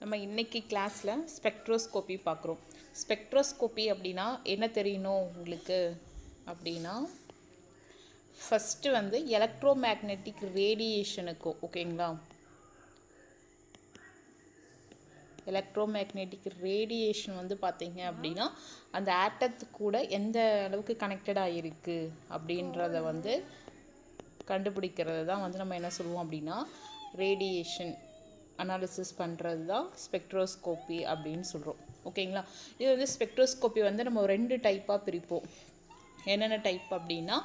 நம்ம இன்றைக்கி கிளாஸில் ஸ்பெக்ட்ரோஸ்கோப்பி பார்க்குறோம். ஸ்பெக்ட்ரோஸ்கோப்பி அப்படின்னா என்ன தெரியணும் உங்களுக்கு அப்படின்னா, ஃபஸ்ட்டு வந்து எலக்ட்ரோ மேக்னெட்டிக் ரேடியேஷனுக்கு ஓகேங்களா, எலக்ட்ரோ மேக்னெட்டிக் ரேடியேஷன் வந்து பார்த்தீங்க அப்படின்னா அந்த ஆட்டத்துக்கு கூட எந்த அளவுக்கு கனெக்டடாக இருக்குது அப்படின்றத வந்து கண்டுபிடிக்கிறது தான் வந்து நம்ம என்ன சொல்லுவோம் அப்படின்னா ரேடியேஷன் அனாலிசிஸ் பண்ணுறது தான் ஸ்பெக்ட்ரோஸ்கோப்பி அப்படின்னு சொல்கிறோம். ஓகேங்களா, இது வந்து ஸ்பெக்ட்ரோஸ்கோப்பி வந்து நம்ம 2 டைப்பாக பிரிப்போம். என்னென்ன டைப் அப்படின்னா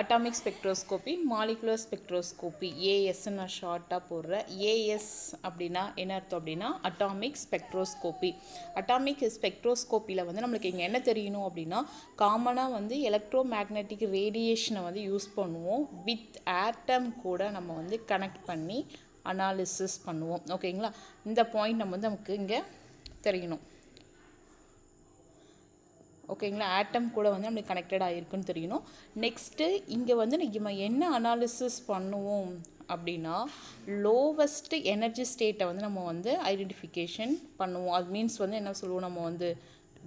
atomic spectroscopy, molecular spectroscopy. As நான் ஷார்ட்டாக போடுறேன். ஏஎஸ் அப்படின்னா என்ன அர்த்தம் அப்படின்னா அட்டாமிக் ஸ்பெக்ட்ரோஸ்கோப்பி. அட்டாமிக் ஸ்பெக்ட்ரோஸ்கோப்பியில் வந்து நம்மளுக்கு இங்கே என்ன தெரியணும் அப்படின்னா, காமனாக வந்து எலக்ட்ரோ மேக்னெட்டிக் ரேடியேஷனை வந்து யூஸ் பண்ணுவோம். வித் ஆட்டம் கூட நம்ம வந்து கனெக்ட் பண்ணி அனாலிசிஸ் பண்ணுவோம். ஓகேங்களா, இந்த பாயிண்ட் நமக்கு இங்கே தெரியணும். ஓகேங்களா, ஆட்டம் கூட வந்து நம்மளுக்கு கனெக்டட் ஆகிருக்குன்னு தெரியணும். நெக்ஸ்ட்டு இங்கே வந்து நம்ம என்ன அனாலிசிஸ் பண்ணுவோம் அப்படின்னா லோவஸ்ட் எனர்ஜி ஸ்டேட்டை வந்து நம்ம வந்து ஐடென்டிஃபிகேஷன் பண்ணுவோம். அது மீன்ஸ் வந்து என்ன சொல்லுவோம், நம்ம வந்து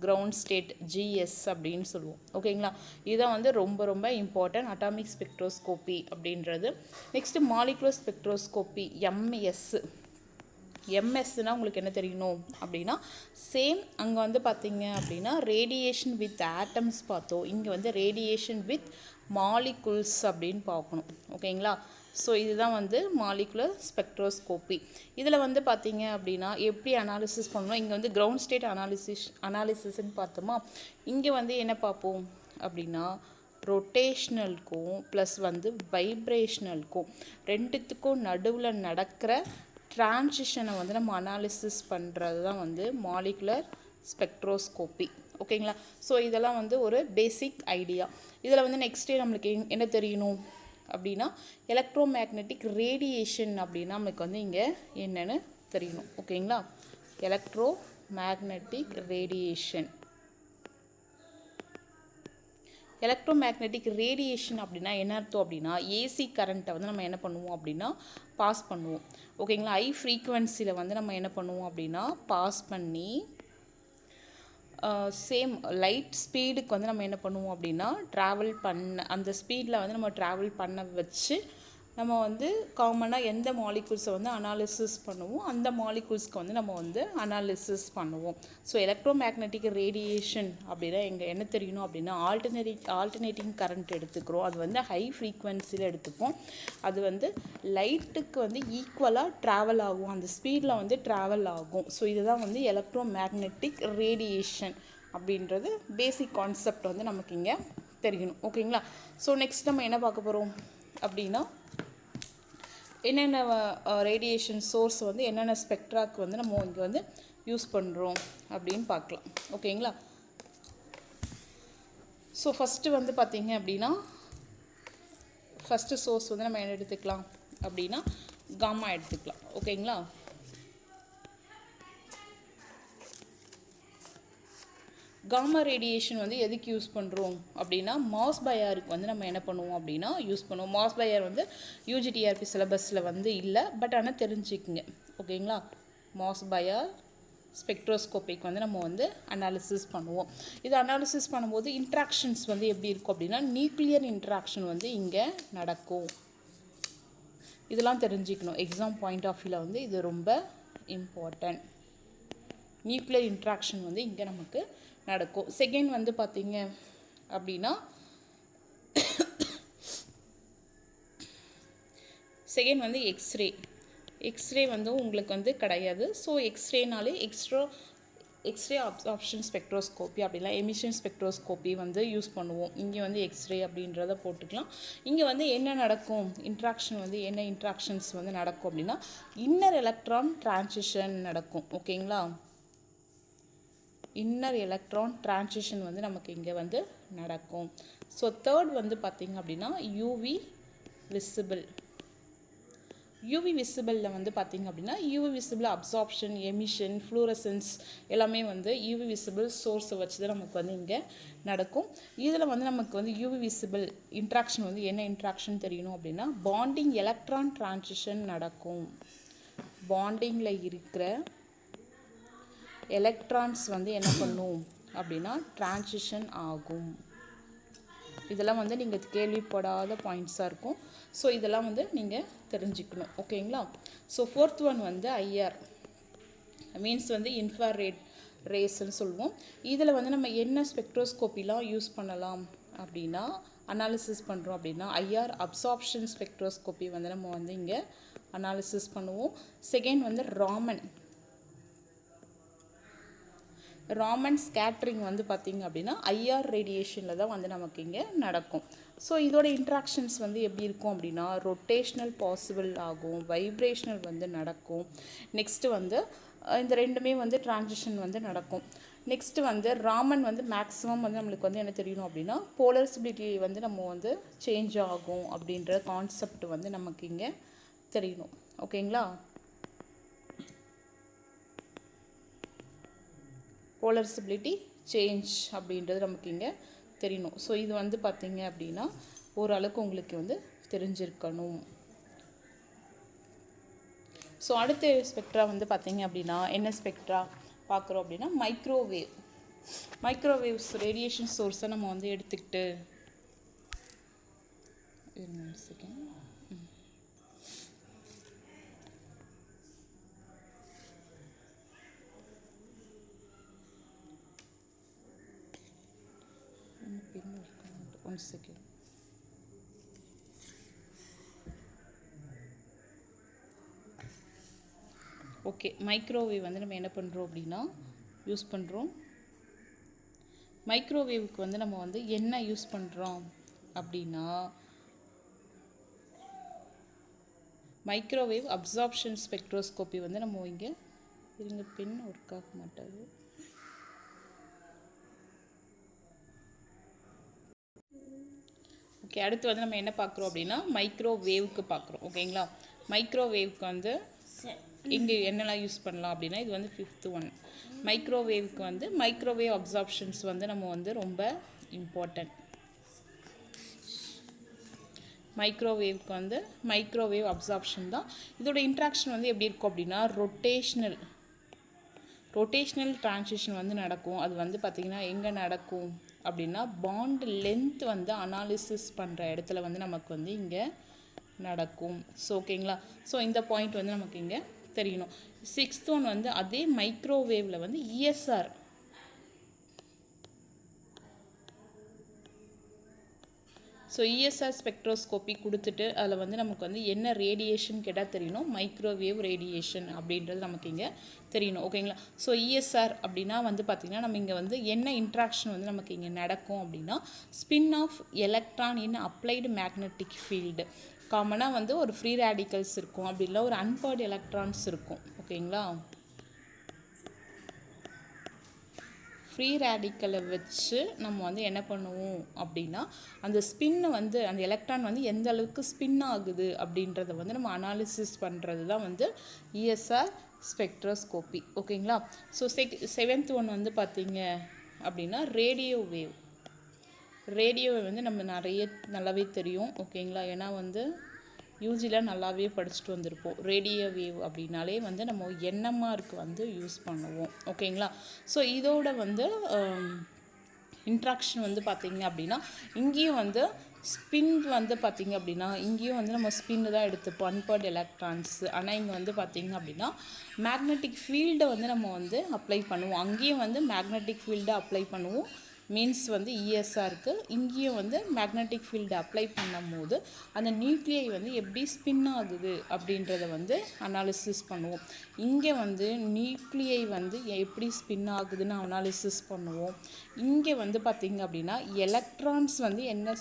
கிரவுண்ட் ஸ்டேட் ஜிஎஸ் அப்படின்னு சொல்லுவோம். ஓகேங்களா, இதுதான் வந்து ரொம்ப ரொம்ப இம்பார்ட்டன்ட் அட்டாமிக் ஸ்பெக்ட்ரோஸ்கோப்பி அப்படின்றது. Next molecular spectroscopy MS. எம்எஸ்னால் உங்களுக்கு என்ன தெரியணும் அப்படின்னா சேம் அங்கே வந்து பார்த்தீங்க அப்படின்னா ரேடியேஷன் வித் ஆட்டம்ஸ் பார்த்தோம். இங்கே வந்து ரேடியேஷன் வித் மாலிகுல்ஸ் அப்படின்னு பார்க்கணும். ஓகேங்களா, ஸோ இதுதான் வந்து மாலிகுலர் ஸ்பெக்ட்ரோஸ்கோப்பி. இதில் வந்து பார்த்தீங்க அப்படின்னா எப்படி அனாலிசிஸ் பண்ணணும், இங்கே வந்து கிரவுண்ட் ஸ்டேட் அனாலிசிஸ்ன்னு பார்த்தோமா, இங்கே வந்து என்ன பார்ப்போம் அப்படின்னா ரொட்டேஷ்னலுக்கும் ப்ளஸ் வந்து வைப்ரேஷ்னலுக்கும் ரெண்டுத்துக்கும் நடுவில் நடக்கிற டிரான்சிஷனை வந்து நம்ம அனாலிசிஸ் பண்ணுறது தான் வந்து மாலிகுலர் ஸ்பெக்ட்ரோஸ்கோப்பி. ஓகேங்களா, ஸோ இதெல்லாம் வந்து ஒரு பேசிக் ஐடியா. இதில் வந்து நெக்ஸ்ட்டு நம்மளுக்கு என்ன தெரியணும் அப்படின்னா எலக்ட்ரோ மேக்னெட்டிக் ரேடியேஷன் அப்படின்னா நம்மளுக்கு வந்து இங்கே என்னென்னு தெரியணும். ஓகேங்களா, electro magnetic radiation. Electro magnetic radiation அப்படின்னா என்ன அர்த்தம் அப்படின்னா ஏசி கரண்ட்டை வந்து நம்ம என்ன பண்ணுவோம் அப்படின்னா பாஸ் பண்ணுவோம். ஓகேங்களா, ஹை ஃப்ரீக்குவென்சியில் வந்து நம்ம என்ன பண்ணுவோம் அப்படின்னா பாஸ் பண்ணி சேம் லைட் ஸ்பீடுக்கு வந்து நம்ம என்ன பண்ணுவோம் அப்படின்னா ட்ராவல் பண்ண அந்த ஸ்பீடில் வந்து நம்ம ட்ராவல் பண்ண வச்சு நம்ம வந்து காமனாக எந்த மாலிகுல்ஸை வந்து அனாலிசிஸ் பண்ணுவோம் அந்த மாலிகுல்ஸ்க்கு வந்து நம்ம வந்து அனாலிசிஸ் பண்ணுவோம். ஸோ எலக்ட்ரோ மேக்னெட்டிக் ரேடியேஷன் அப்படின்னா எங்கே என்ன தெரியணும் அப்படின்னா ஆல்டர்னேட்டிங் கரண்ட் எடுத்துக்கிறோம். அது வந்து ஹை ஃப்ரீக்குவென்சியில் எடுத்துப்போம். அது வந்து லைட்டுக்கு வந்து ஈக்குவலாக ட்ராவல் ஆகும், அந்த ஸ்பீடில் வந்து ட்ராவல் ஆகும். ஸோ இதுதான் வந்து எலக்ட்ரோ மேக்னெட்டிக் ரேடியேஷன் அப்படின்றது பேசிக் கான்செப்ட் வந்து நமக்கு இங்கே தெரியணும். ஓகேங்களா, ஸோ நெக்ஸ்ட் நம்ம என்ன பார்க்க போகிறோம் அப்படின்னா என்னென்ன ரேடியேஷன் சோர்ஸ் வந்து என்னென்ன ஸ்பெக்ட்ராக்கு வந்து நம்ம இங்கே வந்து யூஸ் பண்ணுறோம் அப்படின்னு பார்க்கலாம். ஓகேங்களா, ஸோ ஃபஸ்ட்டு வந்து பார்த்தீங்க அப்படின்னா ஃபஸ்ட்டு சோர்ஸ் வந்து நம்ம என்ன எடுத்துக்கலாம் அப்படின்னா காமா எடுத்துக்கலாம். ஓகேங்களா, காமா ரேடியேஷன் வந்து எதுக்கு யூஸ் பண்ணுறோம் அப்படின்னா மாஸ் பயாருக்கு வந்து நம்ம என்ன பண்ணுவோம் அப்படின்னா யூஸ் பண்ணுவோம். மாஸ் பயார் வந்து யூஜிடிஆர்பி சிலபஸில் வந்து இல்லை, பட் ஆனால் தெரிஞ்சுக்குங்க. ஓகேங்களா, மாஸ் பயார் ஸ்பெக்ட்ரோஸ்கோப்பிக்கு வந்து நம்ம வந்து அனாலிசிஸ் பண்ணுவோம். இது அனாலிசிஸ் பண்ணும்போது இன்ட்ராக்ஷன்ஸ் வந்து எப்படி இருக்கும் அப்படின்னா நியூக்ளியர் இன்ட்ராக்ஷன் வந்து இங்கே நடக்கும். இதெல்லாம் தெரிஞ்சுக்கணும். எக்ஸாம் பாயிண்ட் ஆஃப் வியூவில் வந்து இது ரொம்ப இம்பார்ட்டன்ட். நியூக்ளியர் இன்ட்ராக்ஷன் வந்து இங்கே நமக்கு நடக்கும். செகண்ட் வந்து பார்த்தீங்க அப்படின்னா செகண்ட் வந்து எக்ஸ்ரே வந்து உங்களுக்கு வந்து கிடையாது. ஸோ எக்ஸ்ரேனாலே எக்ஸ்ரே அப்சார்ப்ஷன் ஸ்பெக்ட்ரோஸ்கோப்பி அப்படிலாம் எமிஷன் ஸ்பெக்ட்ரோஸ்கோப்பி வந்து யூஸ் பண்ணுவோம். இங்கே வந்து எக்ஸ்ரே அப்படின்றத போட்டுக்கலாம். இங்கே வந்து என்ன நடக்கும் இன்ட்ராக்ஷன் வந்து என்ன இன்ட்ராக்ஷன்ஸ் வந்து நடக்கும் அப்படின்னா இன்னர் எலக்ட்ரான் டிரான்சிஷன் நடக்கும். ஓகேங்களா, இன்னர் எலக்ட்ரான் டிரான்சிஷன் வந்து நமக்கு இங்கே வந்து நடக்கும். ஸோ தேர்ட் வந்து பார்த்திங்க அப்படின்னா யூவி விசிபிளில் வந்து பார்த்திங்க அப்படின்னா UV visible absorption emission fluorescens எல்லாமே வந்து யூவி விசிபிள் சோர்ஸை வச்சு தான் நமக்கு வந்து இங்கே நடக்கும். இதில் வந்து நமக்கு வந்து யூவி விசிபிள் இன்ட்ராக்ஷன் வந்து என்ன இன்ட்ராக்ஷன் தெரியணும் அப்படின்னா பாண்டிங் எலக்ட்ரான் டிரான்சிஷன் நடக்கும். பாண்டிங்கில் இருக்கிற எலக்ட்ரான்ஸ் வந்து என்ன பண்ணும் அப்படின்னா ட்ரான்சிஷன் ஆகும். இதெல்லாம் வந்து நீங்கள் கேள்விப்படாத பாயிண்ட்ஸாக இருக்கும். ஸோ இதெல்லாம் வந்து நீங்கள் தெரிஞ்சுக்கணும். ஓகேங்களா? ஸோ ஃபோர்த் ஒன் வந்து ஐஆர் மீன்ஸ் வந்து இன்ஃப்ராரெட் ரேஸ்ன்னு சொல்லுவோம். இதில் வந்து நம்ம என்ன ஸ்பெக்ட்ரோஸ்கோப்பிலாம் யூஸ் பண்ணலாம் அப்படின்னா அனாலிசிஸ் பண்ணுறோம் அப்படின்னா ஐஆர் அப்சார்ப்ஷன் ஸ்பெக்ட்ரோஸ்கோப்பி வந்து நம்ம வந்து இங்கே அனாலிசிஸ் பண்ணுவோம். செகண்ட் வந்து ராமன் ஸ்கேட்ரிங் வந்து பார்த்திங்க அப்படின்னா ஐஆர் ரேடியேஷனில் தான் வந்து நமக்கு இங்கே நடக்கும். ஸோ இதோட இன்ட்ராக்ஷன்ஸ் வந்து எப்படி இருக்கும் அப்படின்னா ரொட்டேஷ்னல் பாசிபிள் ஆகும், வைப்ரேஷனல் வந்து நடக்கும். நெக்ஸ்ட்டு வந்து இந்த ரெண்டுமே வந்து ட்ரான்சிஷன் வந்து நடக்கும். நெக்ஸ்ட்டு வந்து ராமன் வந்து மேக்ஸிமம் வந்து நம்மளுக்கு வந்து என்ன தெரியணும் அப்படின்னா போலரிசிபிலிட்டி வந்து நம்ம வந்து சேஞ்ச் ஆகும் அப்படின்ற கான்செப்ட் வந்து நமக்கு இங்கே தெரியணும். ஓகேங்களா? போலரிசிபிலிட்டி சேஞ்ச் அப்படின்றது நமக்கு இங்கே தெரியணும். ஸோ இது வந்து பார்த்திங்க அப்படின்னா ஓரளவுக்கு உங்களுக்கு வந்து தெரிஞ்சிருக்கணும். ஸோ அடுத்த ஸ்பெக்ட்ரா வந்து பார்த்திங்க அப்படின்னா என்ன ஸ்பெக்ட்ரா பார்க்குறோம் அப்படின்னா மைக்ரோவேவ்ஸ் ரேடியேஷன் சோர்ஸை நம்ம வந்து எடுத்துக்கிட்டு second one second okay. Microwave வந்து நம்ம என்ன பண்ணுறோம் அப்படின்னா யூஸ் பண்ணுறோம். மைக்ரோவேவுக்கு வந்து நம்ம வந்து என்ன யூஸ் பண்ணுறோம் அப்படின்னா மைக்ரோவேவ் அப்சார்ப்ஷன் ஸ்பெக்ட்ரோஸ்கோப்பி வந்து நம்ம இங்கே இருங்க, பென் ஒர்க் ஆக மாட்டாது. ஓகே, அடுத்து வந்து நம்ம என்ன பார்க்குறோம் அப்படின்னா மைக்ரோவேவுக்கு பார்க்குறோம். ஓகேங்களா? மைக்ரோவேவுக்கு வந்து இங்கே என்னெல்லாம் யூஸ் பண்ணலாம் அப்படின்னா இது வந்து ஃபிஃப்த் ஒன். மைக்ரோவேவுக்கு வந்து மைக்ரோவேவ் அப்சார்ப்ஷன்ஸ் வந்து நம்ம வந்து ரொம்ப இம்பார்ட்டன்ட். மைக்ரோவேவுக்கு வந்து மைக்ரோவேவ் அப்சார்ப்ஷன் தான். இதோட இன்ட்ராக்ஷன் வந்து எப்படி இருக்கும் அப்படின்னா ரொட்டேஷ்னல் ட்ரான்சிஷன் வந்து நடக்கும். அது வந்து பார்த்திங்கன்னா எங்கே நடக்கும் அப்படின்னா பாண்ட் லென்த் வந்து அனாலிசிஸ் பண்ணுற இடத்துல வந்து நமக்கு வந்து இங்கே நடக்கும். ஸோ ஓகேங்களா? ஸோ இந்த பாயிண்ட் வந்து நமக்கு இங்கே தெரியணும். சிக்ஸ்த் ஒன் வந்து அதே மைக்ரோவேவில் வந்து இஎஸ்ஆர் ஸோ இஎஸ்ஆர் ஸ்பெக்ட்ரோஸ்கோப்பி கொடுத்துட்டு அதில் வந்து நமக்கு வந்து என்ன ரேடியேஷன் கேட்டால் தெரியணும். மைக்ரோவேவ் ரேடியேஷன் அப்படின்றது நமக்கு இங்கே தெரியணும். ஓகேங்களா? ஸோ இஎஸ்ஆர் அப்படின்னா வந்து பார்த்திங்கன்னா நம்ம இங்கே வந்து என்ன இன்ட்ராக்ஷன் வந்து நமக்கு இங்கே நடக்கும் அப்படின்னா ஸ்பின் ஆஃப் எலக்ட்ரான் இன் அப்ளைடு மேக்னெட்டிக் ஃபீல்டு. காமனாக வந்து ஒரு ஃப்ரீ ரேடிக்கல்ஸ் இருக்கும், அப்படி இல்லை ஒரு அன்பர்டு எலக்ட்ரான்ஸ் இருக்கும். ஓகேங்களா? ஃப்ரீ ரேடிக்கலை வச்சு நம்ம வந்து என்ன பண்ணுவோம் அப்படின்னா அந்த ஸ்பின்னை வந்து அந்த எலக்ட்ரான் வந்து எந்த அளவுக்கு ஸ்பின் ஆகுது அப்படின்றத வந்து நம்ம அனாலிசிஸ் பண்ணுறது தான் வந்து இஎஸ்ஆர் ஸ்பெக்ட்ரோஸ்கோப்பி. ஓகேங்களா? ஸோ செவன்த் ஒன் வந்து பார்த்திங்க அப்படின்னா ரேடியோ வந்து நம்ம நல்லாவே தெரியும். ஓகேங்களா? ஏன்னா வந்து யூஜியில் நல்லாவே படிச்சுட்டு வந்திருப்போம். ரேடியோ வேவ் அப்படின்னாலே வந்து நம்ம என்எம்ஆருக்கு வந்து யூஸ் பண்ணுவோம். ஓகேங்களா? ஸோ இதோட வந்து இன்ட்ராக்ஷன் வந்து பார்த்திங்க அப்படின்னா இங்கேயும் வந்து ஸ்பின் வந்து பார்த்திங்க அப்படின்னா இங்கேயும் வந்து நம்ம ஸ்பின்னு தான் எடுத்துப்போம், அன்பர்டு எலக்ட்ரான்ஸ். ஆனால் இங்கே வந்து பார்த்திங்க அப்படின்னா மேக்னெட்டிக் ஃபீல்டை வந்து நம்ம வந்து அப்ளை பண்ணுவோம். அங்கேயும் வந்து மேக்னெட்டிக் ஃபீல்டை அப்ளை பண்ணுவோம். மீன்ஸ் வந்து இஎஸ்ஆருக்கு இங்கேயும் வந்து மேக்னெட்டிக் ஃபீல்டு அப்ளை பண்ணும் போது அந்த நியூக்ளியை வந்து எப்படி ஸ்பின் ஆகுது அப்படின்றத வந்து அனாலிசிஸ் பண்ணுவோம். இங்கே வந்து நியூக்ளியை வந்து எப்படி ஸ்பின் ஆகுதுன்னு அனாலிசிஸ் பண்ணுவோம். இங்கே வந்து பார்த்திங்க அப்படின்னா எலக்ட்ரான்ஸ் வந்து என்ன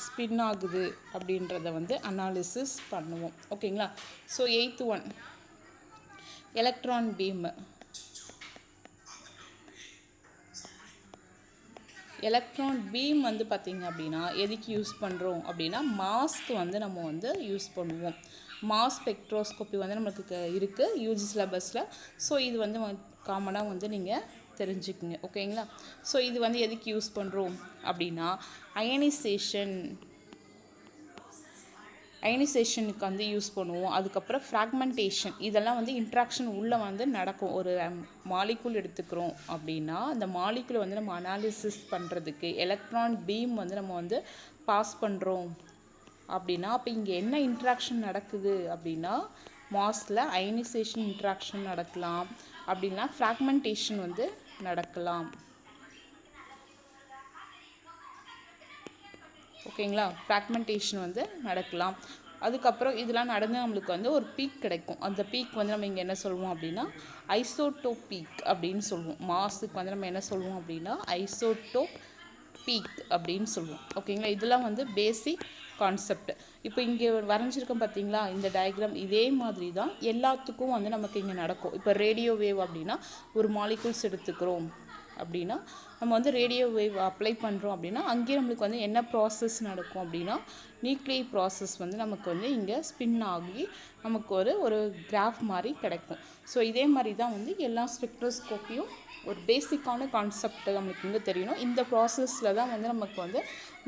ஸ்பின் ஆகுது அப்படின்றத வந்து அனாலிசிஸ் பண்ணுவோம். ஓகேங்களா? So eight one electron beam. Electron beam வந்து பார்த்திங்க அப்படின்னா எதுக்கு யூஸ் பண்ணுறோம் அப்படின்னா மாஸ்க்கு வந்து நம்ம வந்து யூஸ் பண்ணுவோம். மாஸ் ஸ்பெக்ட்ரோஸ்கோப்பி வந்து நம்மளுக்கு இருக்குது யூஜி சிலபஸில். ஸோ இது வந்து காமனாக வந்து நீங்கள் தெரிஞ்சுக்குங்க. ஓகேங்களா? ஸோ இது வந்து எதுக்கு யூஸ் பண்ணுறோம் அப்படின்னா அயனைசேஷன் அயனைசேஷனுக்கு வந்து யூஸ் பண்ணுவோம். அதுக்கப்புறம் ஃப்ராக்மெண்டேஷன், இதெல்லாம் வந்து இன்ட்ராக்ஷன் உள்ளே வந்து நடக்கும். ஒரு மாலிகுல் எடுத்துக்கிறோம் அப்படின்னா அந்த மாலிகுலை வந்து நம்ம அனாலிசிஸ் பண்ணுறதுக்கு எலக்ட்ரான் பீம் வந்து நம்ம வந்து பாஸ் பண்ணுறோம் அப்படின்னா அப்போ இங்கே என்ன இன்ட்ராக்ஷன் நடக்குது அப்படின்னா மாஸில் அயனைசேஷன் இன்ட்ராக்ஷன் நடக்கலாம், அப்படின்னா ஃப்ராக்மெண்டேஷன் வந்து நடக்கலாம். ஓகேங்களா, ஃப்ராக்மெண்டேஷன் வந்து நடக்கலாம். அதுக்கப்புறம் இதெல்லாம் நடந்து நம்மளுக்கு வந்து ஒரு பீக் கிடைக்கும். அந்த பீக் வந்து நம்ம இங்கே என்ன சொல்லுவோம் அப்படின்னா ஐசோடோப் பீக் அப்படின்னு சொல்லுவோம். மாஸுக்கு வந்து நம்ம என்ன சொல்லுவோம் அப்படின்னா ஐசோடோப் பீக் அப்படின்னு சொல்லுவோம். ஓகேங்களா, இதெல்லாம் வந்து பேசிக் கான்செப்ட். இப்போ இங்கே வரைஞ்சிருக்கோம் பார்த்தீங்களா, இந்த டயக்ராம் இதே மாதிரி தான் எல்லாத்துக்கும் வந்து நமக்கு இங்கே நடக்கும். இப்போ ரேடியோ வேவ் அப்படின்னா ஒரு மாலிகுல்ஸ் எடுத்துக்கிறோம் அப்படின்னா நம்ம வந்து ரேடியோ வேவ் அப்ளை பண்ணுறோம் அப்படின்னா அங்கேயே நம்மளுக்கு வந்து என்ன ப்ராசஸ் நடக்கும் அப்படின்னா நியூக்ளியை ப்ராசஸ் வந்து நமக்கு வந்து இங்கே ஸ்பின் ஆகி நமக்கு ஒரு கிராஃப் மாதிரி கிடைக்கும். ஸோ இதே மாதிரி தான் வந்து எல்லா ஸ்பெக்ட்ரோஸ்கோப்பியும் ஒரு பேசிக்கான கான்செப்ட் நமக்கு இங்கே தெரியணும். இந்த ப்ராசஸில் தான் வந்து நமக்கு வந்து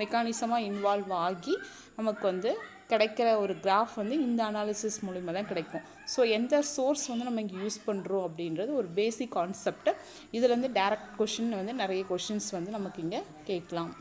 மெக்கானிசமாக இன்வால்வ் ஆகி நமக்கு வந்து கிடைக்கிற ஒரு கிராஃப் வந்து இந்த அனாலிசிஸ் மூலிமா தான் கிடைக்கும். ஸோ எந்த சோர்ஸ் வந்து நம்ம இங்கே யூஸ் பண்ணுறோம் அப்படின்றது ஒரு பேசிக் கான்செப்ட். இதில் வந்து டைரக்ட் கொஷின் வந்து நிறைய கொஷின்ஸ் வந்து நமக்கு இங்கே கேட்கலாம்.